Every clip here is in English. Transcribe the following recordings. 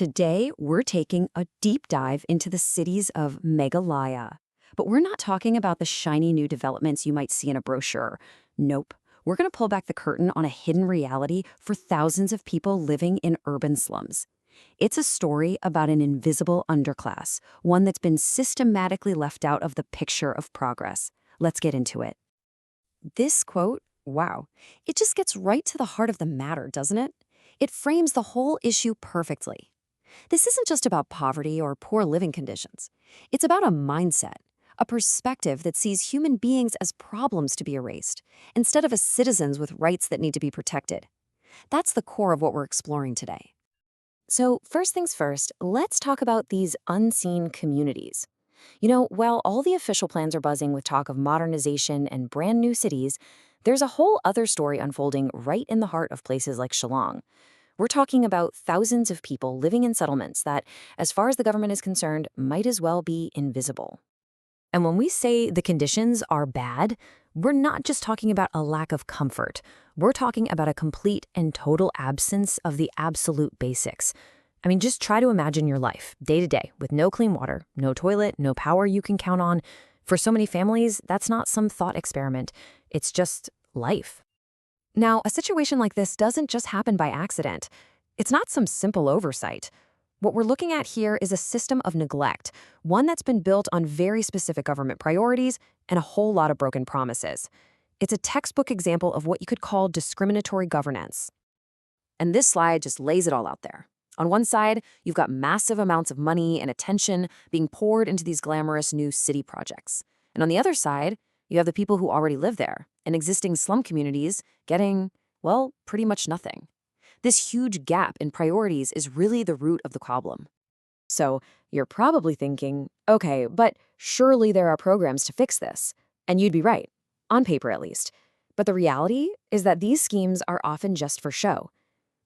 Today, we're taking a deep dive into the cities of Meghalaya. But we're not talking about the shiny new developments you might see in a brochure. Nope. We're going to pull back the curtain on a hidden reality for thousands of people living in urban slums. It's a story about an invisible underclass, one that's been systematically left out of the picture of progress. Let's get into it. This quote, wow, it just gets right to the heart of the matter, doesn't it? It frames the whole issue perfectly. This isn't just about poverty or poor living conditions. It's about a mindset, a perspective that sees human beings as problems to be erased, instead of as citizens with rights that need to be protected. That's the core of what we're exploring today. So first things first, let's talk about these unseen communities. While all the official plans are buzzing with talk of modernization and brand new cities, there's a whole other story unfolding right in the heart of places like Shillong. We're talking about thousands of people living in settlements that, as far as the government is concerned, might as well be invisible. And when we say the conditions are bad, we're not just talking about a lack of comfort. We're talking about a complete and total absence of the absolute basics. I mean, just try to imagine your life, day to day, with no clean water, no toilet, no power you can count on. For so many families, that's not some thought experiment. It's just life. Now, a situation like this doesn't just happen by accident. It's not some simple oversight. What we're looking at here is a system of neglect, one that's been built on very specific government priorities and a whole lot of broken promises. It's a textbook example of what you could call discriminatory governance. And this slide just lays it all out there. On one side, you've got massive amounts of money and attention being poured into these glamorous new city projects. And on the other side, you have the people who already live there, and existing slum communities getting, well, pretty much nothing. This huge gap in priorities is really the root of the problem. So you're probably thinking, okay, but surely there are programs to fix this. And you'd be right, on paper at least. But the reality is that these schemes are often just for show.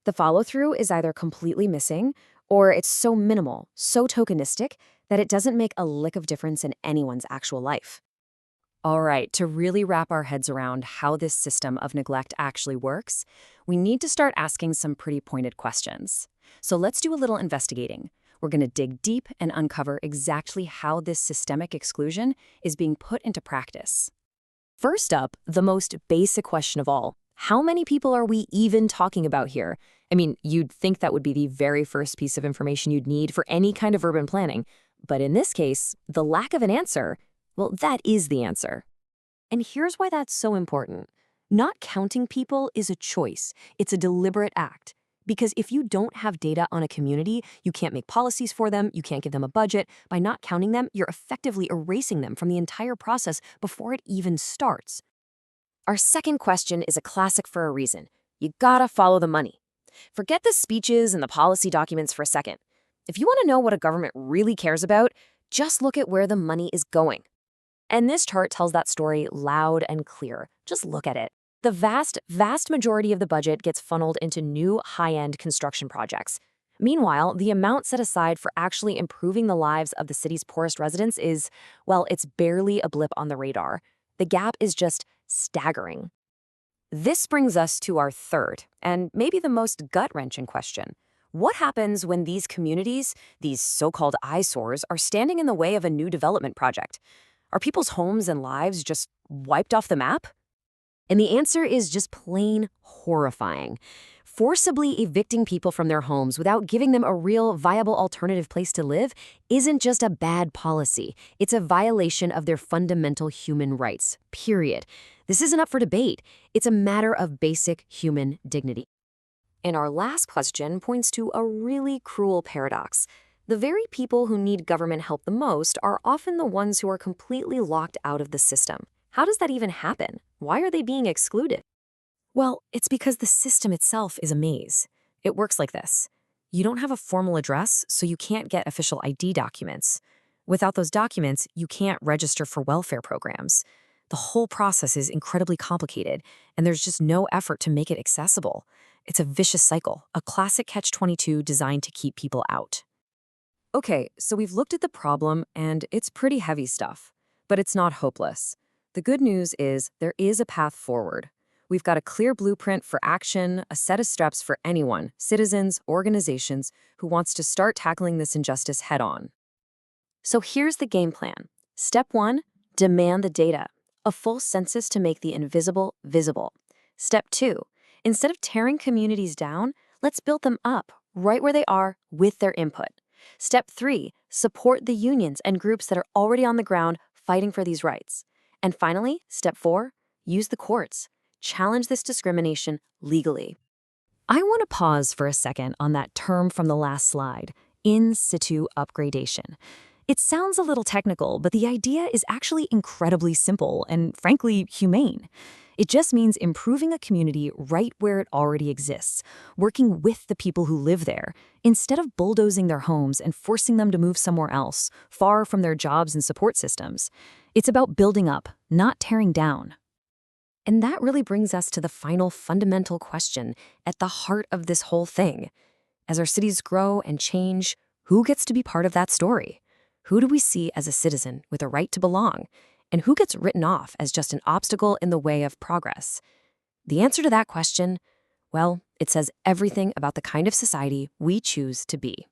The follow-through is either completely missing, or it's so minimal, so tokenistic, that it doesn't make a lick of difference in anyone's actual life. All right, to really wrap our heads around how this system of neglect actually works, we need to start asking some pretty pointed questions. So let's do a little investigating. We're going to dig deep and uncover exactly how this systemic exclusion is being put into practice. First up, the most basic question of all. How many people are we even talking about here? I mean, you'd think that would be the very first piece of information you'd need for any kind of urban planning. But in this case, the lack of an answer, well, that is the answer. And here's why that's so important. Not counting people is a choice. It's a deliberate act. Because if you don't have data on a community, you can't make policies for them, you can't give them a budget. By not counting them, you're effectively erasing them from the entire process before it even starts. Our second question is a classic for a reason. You gotta follow the money. Forget the speeches and the policy documents for a second. If you want to know what a government really cares about, just look at where the money is going. And this chart tells that story loud and clear. Just look at it. The vast majority of the budget gets funneled into new high-end construction projects. Meanwhile, the amount set aside for actually improving the lives of the city's poorest residents is, well, it's barely a blip on the radar. The gap is just staggering. This brings us to our third, and maybe the most gut-wrenching question. What happens when these communities, these so-called eyesores, are standing in the way of a new development project? Are people's homes and lives just wiped off the map? And the answer is just plain horrifying. Forcibly evicting people from their homes without giving them a real, viable alternative place to live isn't just a bad policy. It's a violation of their fundamental human rights, period. This isn't up for debate. It's a matter of basic human dignity. And our last question points to a really cruel paradox. The very people who need government help the most are often the ones who are completely locked out of the system. How does that even happen? Why are they being excluded? Well, it's because the system itself is a maze. It works like this. You don't have a formal address, so you can't get official ID documents. Without those documents, you can't register for welfare programs. The whole process is incredibly complicated, and there's just no effort to make it accessible. It's a vicious cycle, a classic catch-22 designed to keep people out. Okay, so we've looked at the problem, and it's pretty heavy stuff. But it's not hopeless. The good news is there is a path forward. We've got a clear blueprint for action, a set of steps for anyone, citizens, organizations, who wants to start tackling this injustice head-on. So here's the game plan. Step 1, demand the data. A full census to make the invisible visible. Step 2, instead of tearing communities down, let's build them up, right where they are, with their input. Step 3, support the unions and groups that are already on the ground fighting for these rights. And finally, Step 4, use the courts. Challenge this discrimination legally. I want to pause for a second on that term from the last slide, in situ upgradation. It sounds a little technical, but the idea is actually incredibly simple and, frankly, humane. It just means improving a community right where it already exists, working with the people who live there, instead of bulldozing their homes and forcing them to move somewhere else, far from their jobs and support systems. It's about building up, not tearing down. And that really brings us to the final fundamental question at the heart of this whole thing. As our cities grow and change, who gets to be part of that story? Who do we see as a citizen with a right to belong? And who gets written off as just an obstacle in the way of progress? The answer to that question, well, it says everything about the kind of society we choose to be.